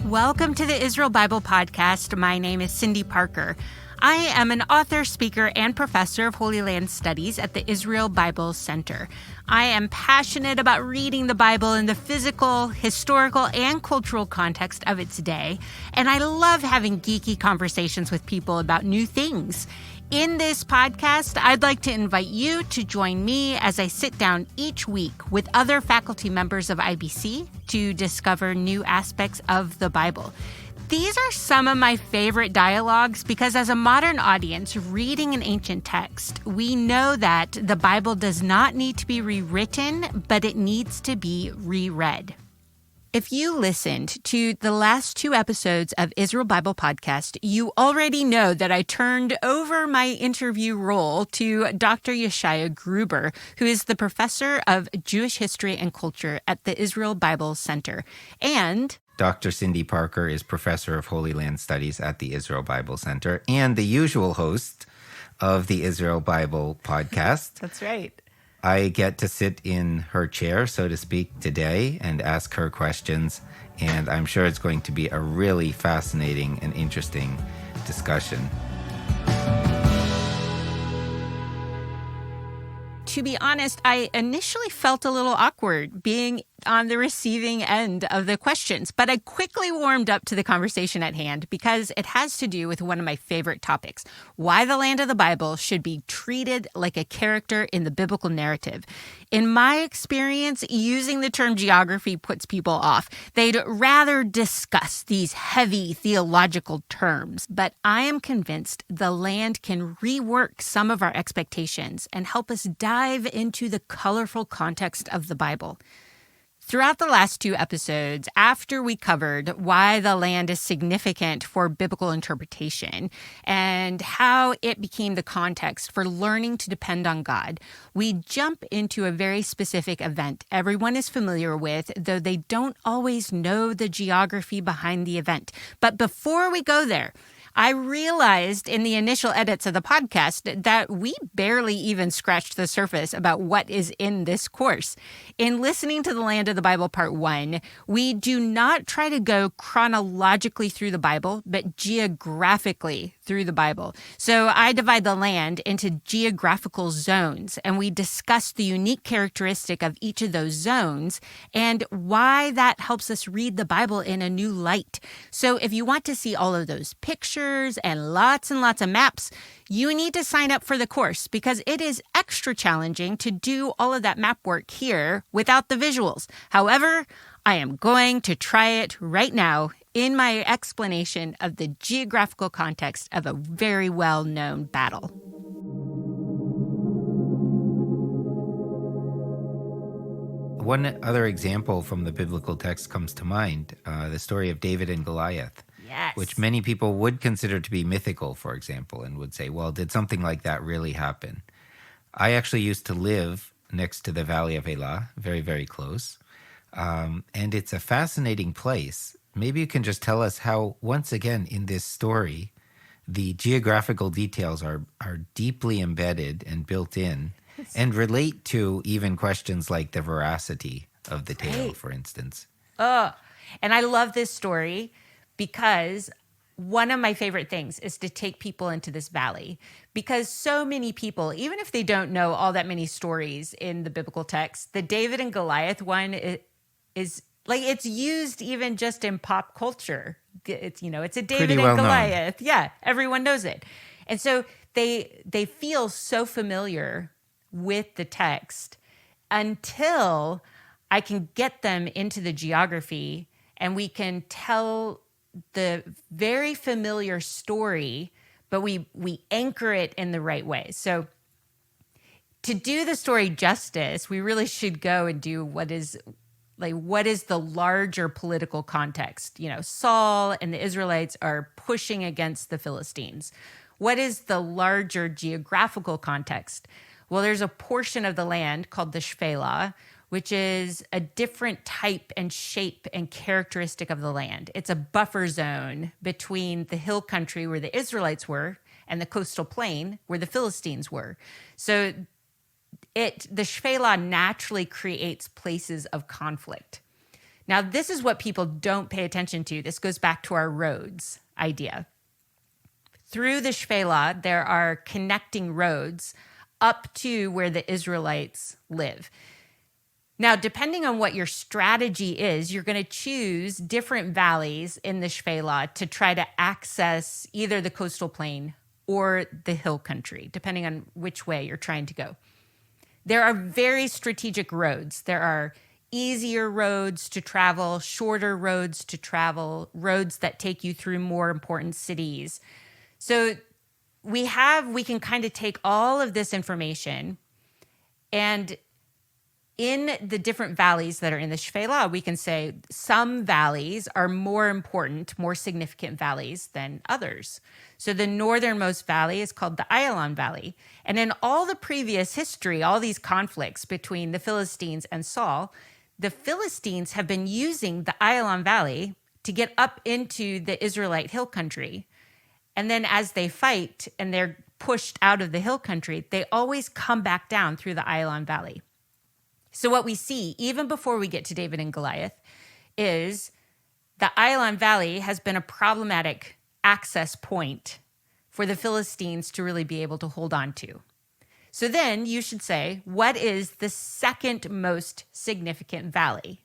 Welcome to the Israel Bible Podcast. My name is Cyndi Parker. I am an author, speaker, and professor of Holy Land Studies at the Israel Bible Center. I am passionate about reading the Bible in the physical, historical, and cultural context of its day, and I love having geeky conversations with people about new things. In this podcast, I'd like to invite you to join me as I sit down each week with other faculty members of IBC to discover new aspects of the Bible. These are some of my favorite dialogues because as a modern audience reading an ancient text, we know that the Bible does not need to be rewritten, but it needs to be reread. If you listened to the last two episodes of Israel Bible Podcast, you already know that I turned over my interview role to Dr. Yeshaya Gruber, who is the professor of Jewish history and culture at the Israel Bible Center. And Dr. Cyndi Parker is professor of Holy Land Studies at the Israel Bible Center and the usual host of the Israel Bible Podcast. That's right. I get to sit in her chair, so to speak, today and ask her questions, and I'm sure it's going to be a really fascinating and interesting discussion. To be honest, I initially felt a little awkward being on the receiving end of the questions, but I quickly warmed up to the conversation at hand because it has to do with one of my favorite topics, why the land of the Bible should be treated like a character in the biblical narrative. In my experience, using the term geography puts people off. They'd rather discuss these heavy theological terms, but I am convinced the land can rework some of our expectations and help us dive into the colorful context of the Bible. Throughout the last two episodes, after we covered why the land is significant for biblical interpretation and how it became the context for learning to depend on God, we jump into a very specific event everyone is familiar with, though they don't always know the geography behind the event. But before we go there, I realized in the initial edits of the podcast that we barely even scratched the surface about what is in this course. In listening to the Land of the Bible Part 1, we do not try to go chronologically through the Bible, but geographically through the Bible. So I divide the land into geographical zones, and we discuss the unique characteristic of each of those zones and why that helps us read the Bible in a new light. So if you want to see all of those pictures and lots of maps, you need to sign up for the course because it is extra challenging to do all of that map work here without the visuals. However, I am going to try it right now in my explanation of the geographical context of a very well-known battle. One other example from the biblical text comes to mind, the story of David and Goliath. Yes. Which many people would consider to be mythical, for example, and would say, well, did something like that really happen? I actually used to live next to the Valley of Elah, very, very close. And it's a fascinating place. Maybe you can just tell us how, once again, in this story, the geographical details are deeply embedded and built in and relate to even questions like the veracity of the tale, for instance. And I love this story because one of my favorite things is to take people into this valley because so many people, even if they don't know all that many stories in the biblical text, the David and Goliath one is like it's used even just in pop culture. It's a David and Goliath. Yeah, everyone knows it. And so they feel so familiar with the text until I can get them into the geography and we can tell the very familiar story, but we anchor it in the right way. So to do the story justice, we really should go and do what is the larger political context. Saul and the Israelites are pushing against the Philistines. What is the larger geographical context? Well, there's a portion of the land called the Shephelah, which is a different type and shape and characteristic of the land. It's a buffer zone between the hill country where the Israelites were and the coastal plain where the Philistines were. So the Shephelah naturally creates places of conflict. Now, this is what people don't pay attention to. This goes back to our roads idea. Through the Shephelah, there are connecting roads up to where the Israelites live. Now, depending on what your strategy is, you're going to choose different valleys in the Shephelah to try to access either the coastal plain or the hill country, depending on which way you're trying to go. There are very strategic roads. There are easier roads to travel, shorter roads to travel, roads that take you through more important cities. So we can kind of take all of this information, and in the different valleys that are in the Shephelah, we can say some valleys are more important, more significant valleys than others. So the northernmost valley is called the Ayalon Valley. And in all the previous history, all these conflicts between the Philistines and Saul, the Philistines have been using the Ayalon Valley to get up into the Israelite hill country. And then as they fight and they're pushed out of the hill country, they always come back down through the Ayalon Valley. So what we see, even before we get to David and Goliath, is the Ayalon Valley has been a problematic access point for the Philistines to really be able to hold on to. So then you should say, what is the second most significant valley?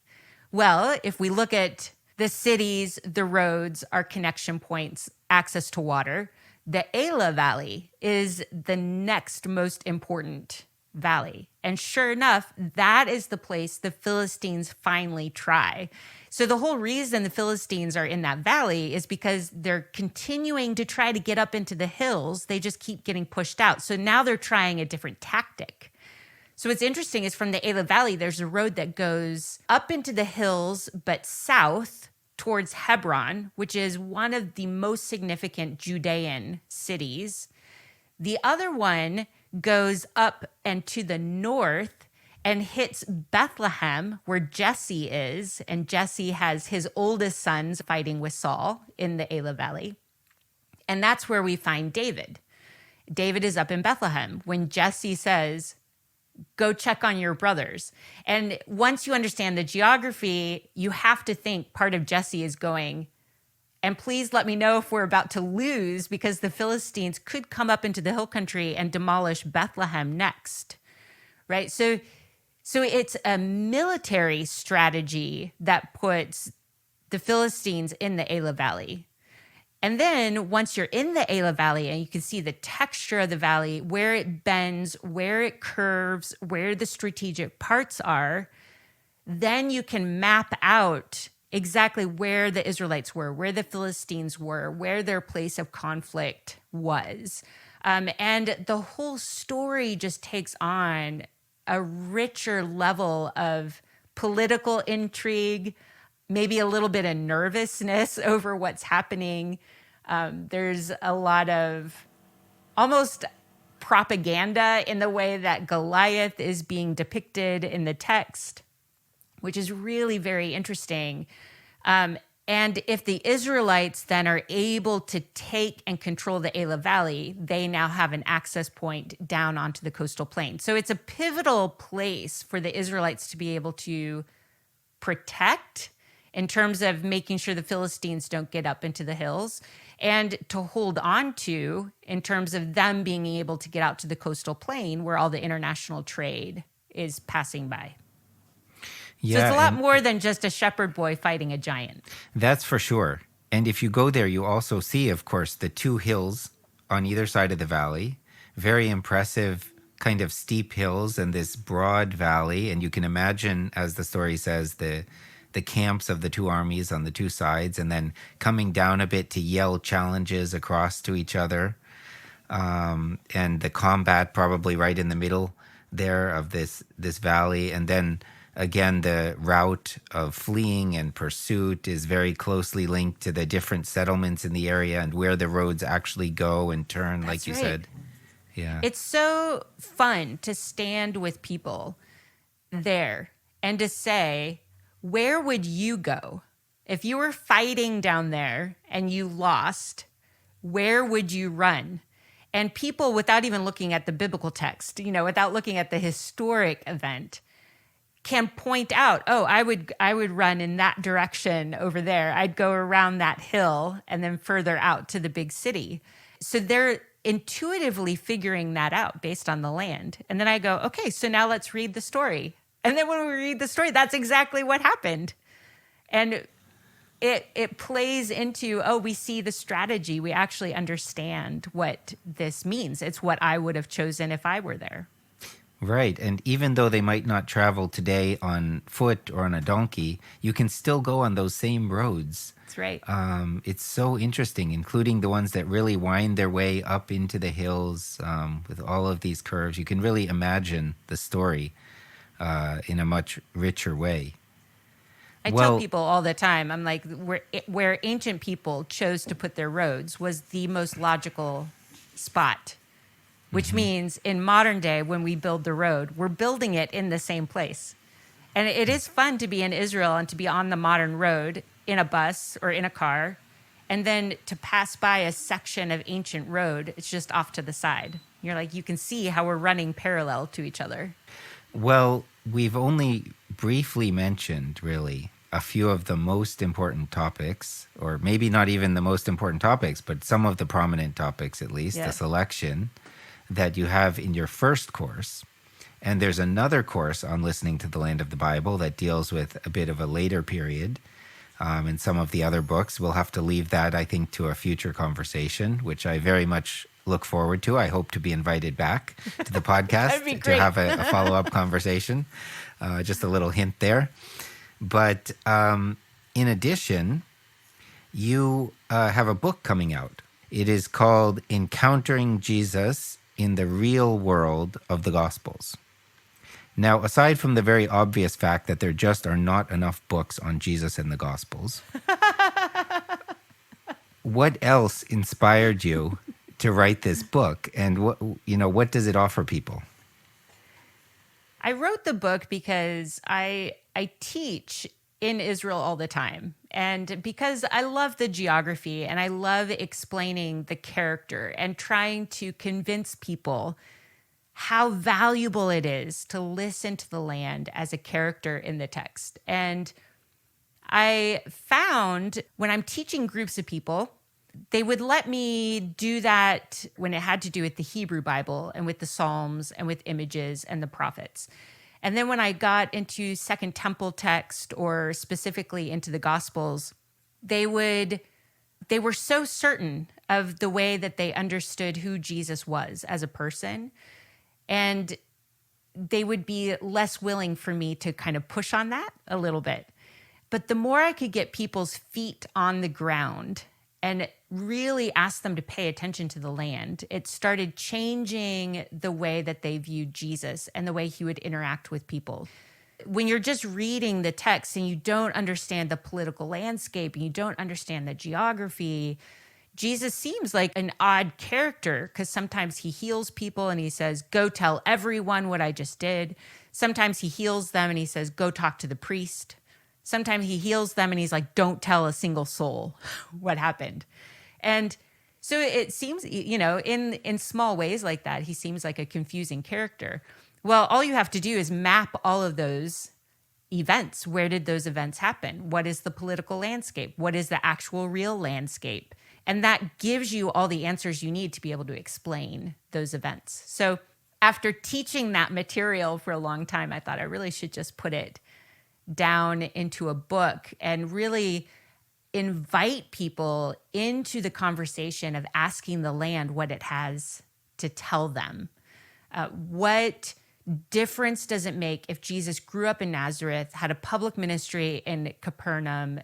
Well, if we look at the cities, the roads, our connection points, access to water, the Elah Valley is the next most important valley. And sure enough, that is the place the Philistines finally try. So the whole reason the Philistines are in that valley is because they're continuing to try to get up into the hills. They just keep getting pushed out. So now they're trying a different tactic. So what's interesting is from the Elah Valley, there's a road that goes up into the hills, but south towards Hebron, which is one of the most significant Judean cities. The other one goes up and to the north and hits Bethlehem, where Jesse is. And Jesse has his oldest sons fighting with Saul in the Elah Valley. And that's where we find David. David is up in Bethlehem when Jesse says, go check on your brothers. And once you understand the geography, you have to think part of Jesse is going, and please let me know if we're about to lose, because the Philistines could come up into the hill country and demolish Bethlehem next, right? So it's a military strategy that puts the Philistines in the Elah Valley. And then once you're in the Elah Valley and you can see the texture of the valley, where it bends, where it curves, where the strategic parts are, then you can map out exactly where the Israelites were, where the Philistines were, where their place of conflict was. And the whole story just takes on a richer level of political intrigue, maybe a little bit of nervousness over what's happening. There's a lot of almost propaganda in the way that Goliath is being depicted in the text, which is really very interesting. And if the Israelites then are able to take and control the Elah Valley, they now have an access point down onto the coastal plain. So it's a pivotal place for the Israelites to be able to protect in terms of making sure the Philistines don't get up into the hills, and to hold on to in terms of them being able to get out to the coastal plain where all the international trade is passing by. Yeah, so it's a lot more than just a shepherd boy fighting a giant. That's for sure. And if you go there, you also see, of course, the two hills on either side of the valley, very impressive kind of steep hills and this broad valley. And you can imagine, as the story says, the camps of the two armies on the two sides, and then coming down a bit to yell challenges across to each other. And the combat probably right in the middle there of this valley. And then again, the route of fleeing and pursuit is very closely linked to the different settlements in the area and where the roads actually go and turn, like you said. Yeah. It's so fun to stand with people there and to say, where would you go? If you were fighting down there and you lost, where would you run? And people, without even looking at the biblical text, without looking at the historic event, can point out, oh, I would run in that direction over there. I'd go around that hill and then further out to the big city. So they're intuitively figuring that out based on the land. And then I go, okay, so now let's read the story. And then when we read the story, that's exactly what happened. And it plays into, oh, we see the strategy. We actually understand what this means. It's what I would have chosen if I were there. Right. And even though they might not travel today on foot or on a donkey, you can still go on those same roads. That's right. It's so interesting, including the ones that really wind their way up into the hills with all of these curves. You can really imagine the story in a much richer way. I tell people all the time, I'm like, where ancient people chose to put their roads was the most logical spot, which means in modern day, when we build the road, we're building it in the same place. And it is fun to be in Israel and to be on the modern road in a bus or in a car, and then to pass by a section of ancient road, it's just off to the side. You're like, you can see how we're running parallel to each other. Well, we've only briefly mentioned, really, a few of the most important topics, or maybe not even the most important topics, but some of the prominent topics at least, the selection that you have in your first course. And there's another course on listening to the Land of the Bible that deals with a bit of a later period. In some of the other books, we'll have to leave that, I think, to a future conversation, which I very much look forward to. I hope to be invited back to the podcast to have a follow-up conversation. Just a little hint there. But in addition, you have a book coming out. It is called Encountering Jesus in the Real World of the Gospels. Now, aside from the very obvious fact that there just are not enough books on Jesus and the Gospels, what else inspired you to write this book, and what does it offer people? I wrote the book because I teach in Israel all the time, and because I love the geography and I love explaining the character and trying to convince people how valuable it is to listen to the land as a character in the text. And I found when I'm teaching groups of people, they would let me do that when it had to do with the Hebrew Bible and with the Psalms and with images and the prophets. And then when I got into Second Temple text or specifically into the Gospels, they were so certain of the way that they understood who Jesus was as a person. And they would be less willing for me to kind of push on that a little bit. But the more I could get people's feet on the ground and really ask them to pay attention to the land, it started changing the way that they viewed Jesus and the way he would interact with people. When you're just reading the text and you don't understand the political landscape and you don't understand the geography, Jesus seems like an odd character because sometimes he heals people and he says, go tell everyone what I just did. Sometimes he heals them and he says, go talk to the priest. Sometimes he heals them and he's like, don't tell a single soul what happened. And so it seems, in small ways like that, he seems like a confusing character. Well, all you have to do is map all of those events. Where did those events happen? What is the political landscape? What is the actual real landscape? And that gives you all the answers you need to be able to explain those events. So after teaching that material for a long time, I thought I really should just put it down into a book and really invite people into the conversation of asking the land what it has to tell them. What difference does it make if Jesus grew up in Nazareth, had a public ministry in Capernaum,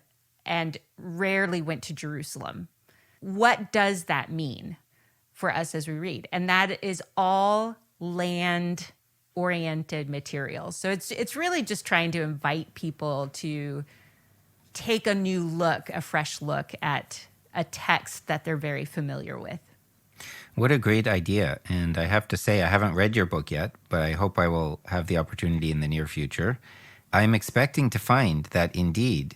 and rarely went to Jerusalem? What does that mean for us as we read? And that is all land-oriented material. So it's really just trying to invite people to take a new look, a fresh look at a text that they're very familiar with. What a great idea. And I have to say, I haven't read your book yet, but I hope I will have the opportunity in the near future. I'm expecting to find that indeed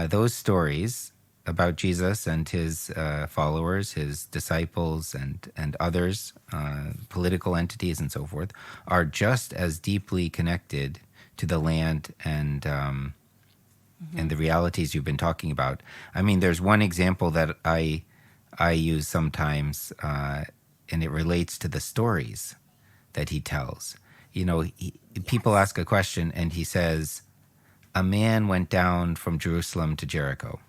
those stories about Jesus and his followers, his disciples and others, political entities and so forth, are just as deeply connected to the land and the realities you've been talking about. I mean, there's one example that I use sometimes, and it relates to the stories that he tells. You know, people ask a question, and he says, "A man went down from Jerusalem to Jericho."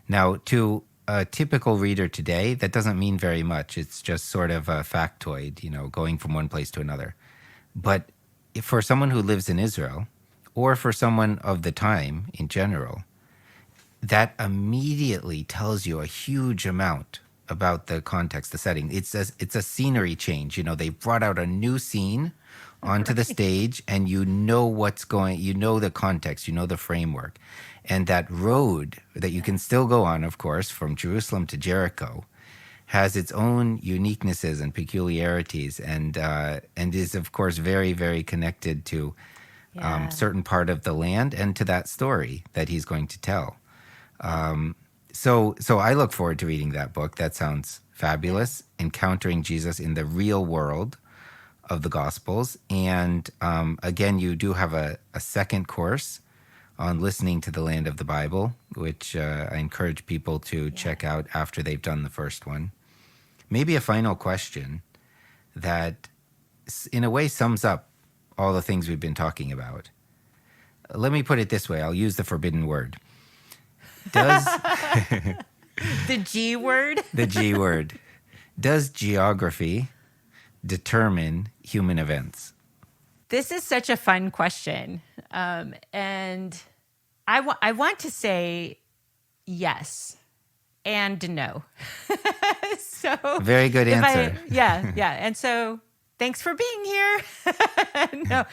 Now, to a typical reader today, that doesn't mean very much. It's just sort of a factoid, you know, going from one place to another. But for someone who lives in Israel, or for someone of the time in general, that immediately tells you a huge amount about the context, the setting. It's a scenery change. You know, they brought out a new scene onto the stage, and you know you know the context, you know the framework. And that road that you can still go on, of course, from Jerusalem to Jericho, has its own uniquenesses and peculiarities, and is, of course, very, very connected to certain part of the land and to that story that he's going to tell. So I look forward to reading that book. That sounds fabulous. Encountering Jesus in the real world of the Gospels. And again, you do have a second course on listening to the land of the Bible, which I encourage people to check out after they've done the first one. Maybe a final question that in a way sums up all the things we've been talking about. Let me put it this way. I'll use the forbidden word. Does The G word? The G word. Does geography determine human events? This is such a fun question. And I want to say yes and no. So very good answer. Yeah. And so thanks for being here. No.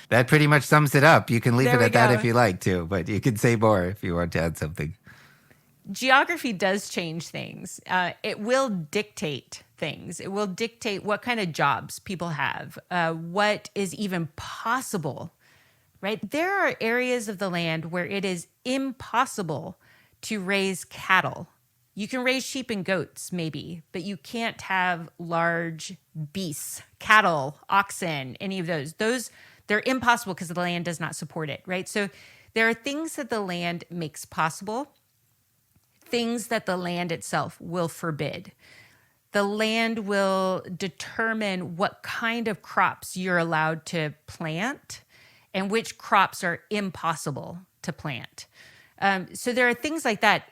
That pretty much sums it up. You can leave it at that go. if you like to, but you can say more if you want to add something. Geography does change things. It will dictate things. It will dictate what kind of jobs people have, what is even possible, right? There are areas of the land where it is impossible to raise cattle. You can raise sheep and goats, maybe, but you can't have large beasts, cattle, oxen, any of those. They're impossible because the land does not support it, right? So there are things that the land makes possible, things that the land itself will forbid. The land will determine what kind of crops you're allowed to plant and which crops are impossible to plant. So there are things like that.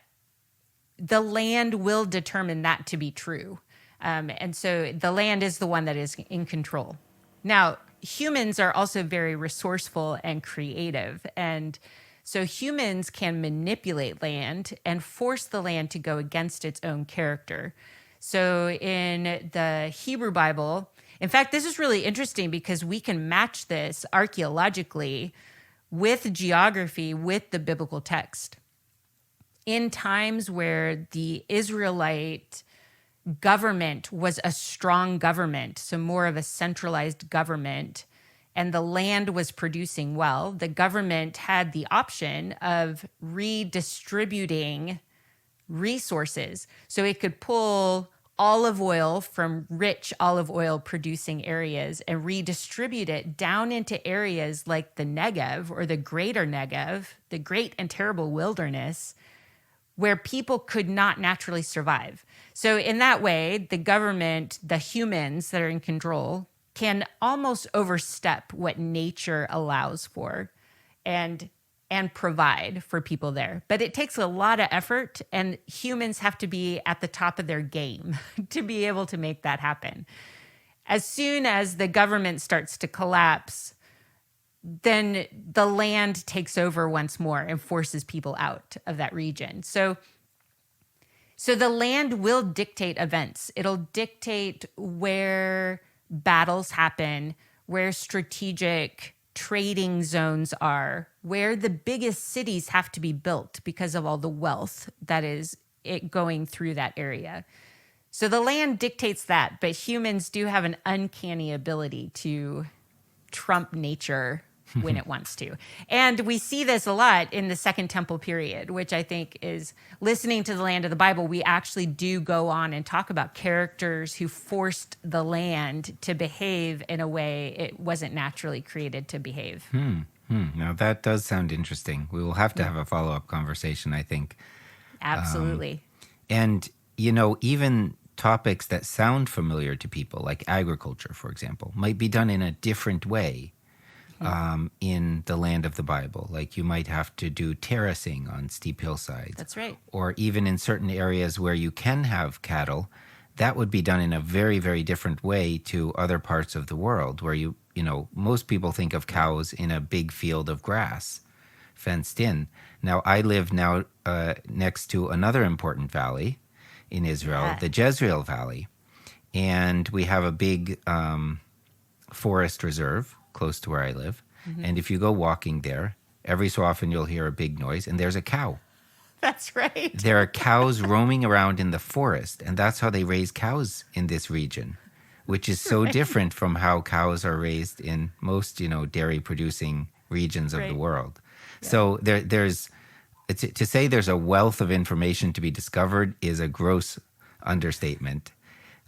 The land will determine that to be true. And so the land is the one that is in control. Now, humans are also very resourceful and creative. And so humans can manipulate land and force the land to go against its own character. So in the Hebrew Bible, in fact, this is really interesting because we can match this archaeologically with geography, with the biblical text. In times where the Israelite government was a strong government, so more of a centralized government, and the land was producing well, the government had the option of redistributing resources. So it could pull olive oil from rich olive oil producing areas and redistribute it down into areas like the Negev or the greater Negev, the great and terrible wilderness, where people could not naturally survive. So in that way, the government, the humans that are in control, can almost overstep what nature allows for and provide for people there. But it takes a lot of effort, and humans have to be at the top of their game to be able to make that happen. As soon as the government starts to collapse, then the land takes over once more and forces people out of that region. So the land will dictate events. It'll dictate where battles happen, where strategic trading zones are, where the biggest cities have to be built because of all the wealth that is it going through that area. So the land dictates that, but humans do have an uncanny ability to trump nature when it wants to. And we see this a lot in the Second Temple period, which I think is listening to the land of the Bible. We actually do go on and talk about characters who forced the land to behave in a way it wasn't naturally created to behave. Now, that does sound interesting. We will have to have a follow-up conversation, I think. Absolutely. And, even topics that sound familiar to people, like agriculture, for example, might be done in a different way in the land of the Bible. Like you might have to do terracing on steep hillsides. That's right. Or even in certain areas where you can have cattle, that would be done in a very, very different way to other parts of the world where most people think of cows in a big field of grass fenced in. Now, I live now next to another important valley in Israel, the Jezreel Valley. And we have a big forest reserve close to where I live. And if you go walking there, every so often you'll hear a big noise, and there's a cow. That's right. There are cows roaming around in the forest, and that's how they raise cows in this region, which is so different from how cows are raised in most, dairy-producing regions of the world. Yeah. So to say there's a wealth of information to be discovered is a gross understatement.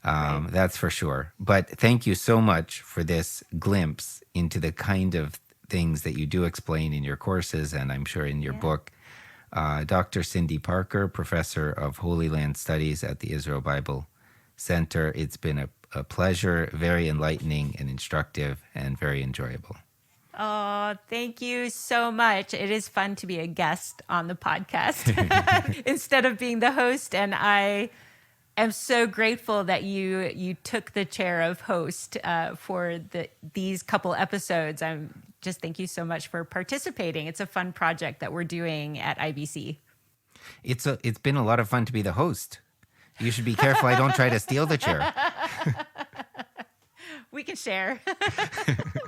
That's for sure. But thank you so much for this glimpse into the kind of things that you do explain in your courses and I'm sure in your book. Dr. Cyndi Parker, Professor of Holy Land Studies at the Israel Bible Center. It's been a pleasure, very enlightening and instructive and very enjoyable. Oh, thank you so much. It is fun to be a guest on the podcast instead of being the host. And I am so grateful that you took the chair of host for these couple episodes. Thank you so much for participating. It's a fun project that we're doing at IBC. It's been a lot of fun to be the host. You should be careful I don't try to steal the chair. We can share.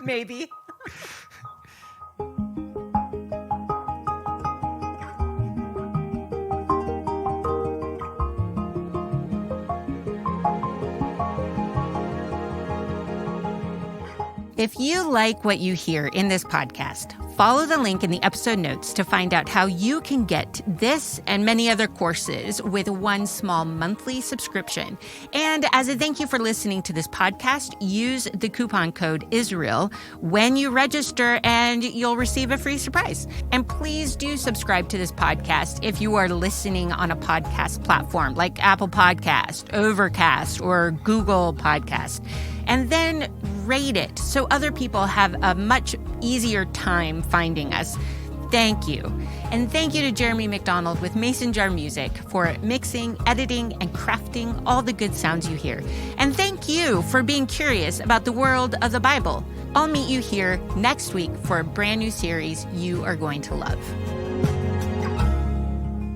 Maybe. If you like what you hear in this podcast, follow the link in the episode notes to find out how you can get this and many other courses with one small monthly subscription. And as a thank you for listening to this podcast, use the coupon code Israel when you register and you'll receive a free surprise. And please do subscribe to this podcast if you are listening on a podcast platform like Apple Podcast, Overcast, or Google Podcast. And then rate it so other people have a much easier time finding us. Thank you. And thank you to Jeremy McDonald with Mason Jar Music for mixing, editing, and crafting all the good sounds you hear. And thank you for being curious about the world of the Bible. I'll meet you here next week for a brand new series you are going to love.